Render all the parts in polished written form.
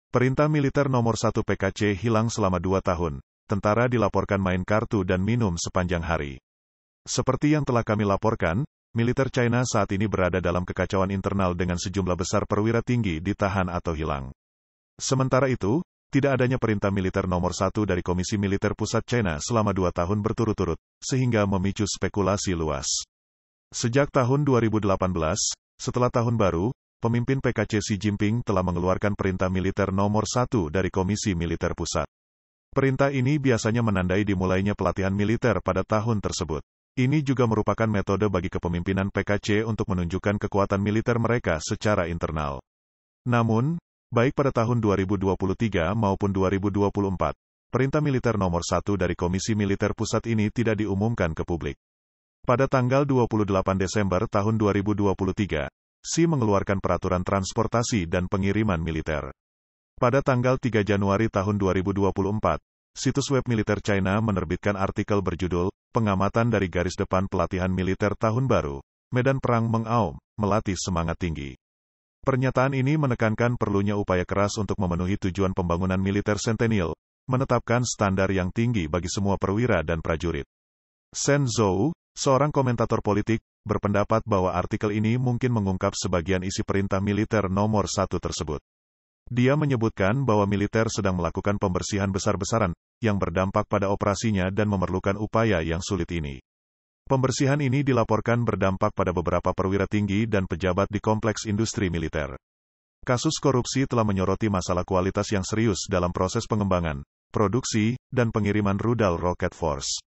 Perintah Militer Nomor 1 PKC hilang selama 2 tahun. Tentara dilaporkan main kartu dan minum sepanjang hari. Seperti yang telah kami laporkan, militer China saat ini berada dalam kekacauan internal dengan sejumlah besar perwira tinggi ditahan atau hilang. Sementara itu, tidak adanya perintah militer nomor 1 dari Komisi Militer Pusat China selama 2 tahun berturut-turut, sehingga memicu spekulasi luas. Sejak tahun 2018, setelah tahun baru, pemimpin PKC Xi Jinping telah mengeluarkan perintah militer nomor 1 dari Komisi Militer Pusat. Perintah ini biasanya menandai dimulainya pelatihan militer pada tahun tersebut. Ini juga merupakan metode bagi kepemimpinan PKC untuk menunjukkan kekuatan militer mereka secara internal. Namun, baik pada tahun 2023 maupun 2024, perintah militer nomor 1 dari Komisi Militer Pusat ini tidak diumumkan ke publik. Pada tanggal 28 Desember tahun 2023, Xi mengeluarkan peraturan transportasi dan pengiriman militer. Pada tanggal 3 Januari tahun 2024, situs web militer China menerbitkan artikel berjudul, Pengamatan dari Garis Depan Pelatihan Militer Tahun Baru, Medan Perang Mengaum, Melatih Semangat Tinggi. Pernyataan ini menekankan perlunya upaya keras untuk memenuhi tujuan pembangunan militer sentinel, menetapkan standar yang tinggi bagi semua perwira dan prajurit. Shen Zhou, seorang komentator politik, berpendapat bahwa artikel ini mungkin mengungkap sebagian isi perintah militer nomor 1 tersebut. Dia menyebutkan bahwa militer sedang melakukan pembersihan besar-besaran, yang berdampak pada operasinya dan memerlukan upaya yang sulit ini. Pembersihan ini dilaporkan berdampak pada beberapa perwira tinggi dan pejabat di kompleks industri militer. Kasus korupsi telah menyoroti masalah kualitas yang serius dalam proses pengembangan, produksi, dan pengiriman rudal Rocket Force.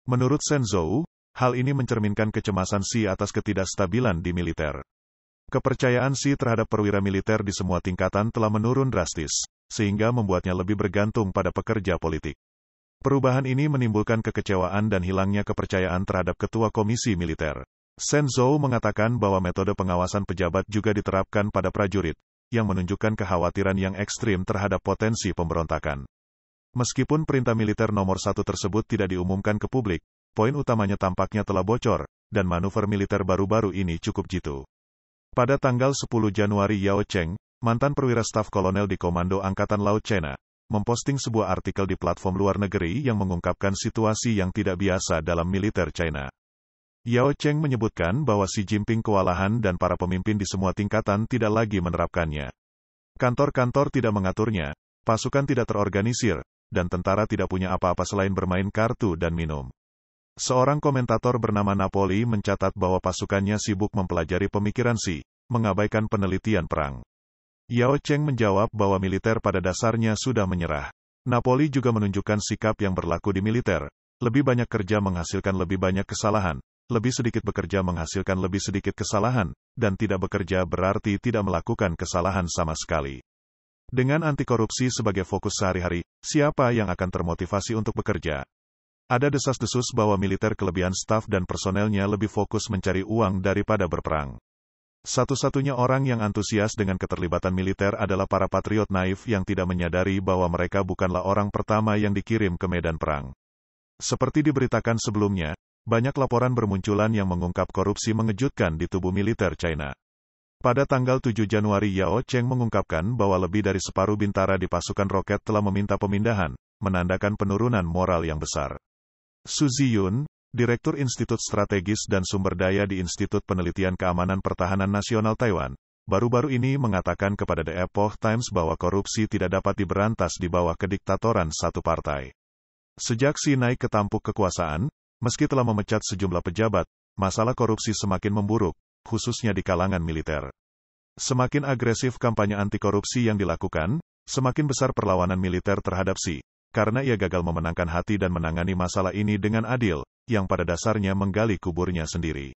Menurut Shen Zhou, hal ini mencerminkan kecemasan Xi atas ketidakstabilan di militer. Kepercayaan Xi terhadap perwira militer di semua tingkatan telah menurun drastis, sehingga membuatnya lebih bergantung pada pekerja politik. Perubahan ini menimbulkan kekecewaan dan hilangnya kepercayaan terhadap ketua komisi militer. Shen Zhou mengatakan bahwa metode pengawasan pejabat juga diterapkan pada prajurit, yang menunjukkan kekhawatiran yang ekstrim terhadap potensi pemberontakan. Meskipun perintah militer nomor 1 tersebut tidak diumumkan ke publik, poin utamanya tampaknya telah bocor, dan manuver militer baru-baru ini cukup jitu. Pada tanggal 10 Januari Yao Cheng, mantan perwira staf kolonel di Komando Angkatan Laut China, memposting sebuah artikel di platform luar negeri yang mengungkapkan situasi yang tidak biasa dalam militer China. Yao Cheng menyebutkan bahwa Xi Jinping kewalahan dan para pemimpin di semua tingkatan tidak lagi menerapkannya. Kantor-kantor tidak mengaturnya, pasukan tidak terorganisir, dan tentara tidak punya apa-apa selain bermain kartu dan minum. Seorang komentator bernama Napoli mencatat bahwa pasukannya sibuk mempelajari pemikiran Xi, mengabaikan penelitian perang. Yao Cheng menjawab bahwa militer pada dasarnya sudah menyerah. Napoli juga menunjukkan sikap yang berlaku di militer. Lebih banyak kerja menghasilkan lebih banyak kesalahan, lebih sedikit bekerja menghasilkan lebih sedikit kesalahan, dan tidak bekerja berarti tidak melakukan kesalahan sama sekali. Dengan anti korupsi sebagai fokus sehari-hari, siapa yang akan termotivasi untuk bekerja? Ada desas-desus bahwa militer kelebihan staf dan personelnya lebih fokus mencari uang daripada berperang. Satu-satunya orang yang antusias dengan keterlibatan militer adalah para patriot naif yang tidak menyadari bahwa mereka bukanlah orang pertama yang dikirim ke medan perang. Seperti diberitakan sebelumnya, banyak laporan bermunculan yang mengungkap korupsi mengejutkan di tubuh militer China. Pada tanggal 7 Januari Yao Cheng mengungkapkan bahwa lebih dari separuh bintara di pasukan roket telah meminta pemindahan, menandakan penurunan moral yang besar. Su Ziyun, Direktur Institut Strategis dan Sumber Daya di Institut Penelitian Keamanan Pertahanan Nasional Taiwan, baru-baru ini mengatakan kepada The Epoch Times bahwa korupsi tidak dapat diberantas di bawah kediktatoran satu partai. Sejak Xi naik ke tampuk kekuasaan, meski telah memecat sejumlah pejabat, masalah korupsi semakin memburuk, khususnya di kalangan militer. Semakin agresif kampanye anti korupsi yang dilakukan, semakin besar perlawanan militer terhadap Xi, karena ia gagal memenangkan hati dan menangani masalah ini dengan adil, yang pada dasarnya menggali kuburnya sendiri.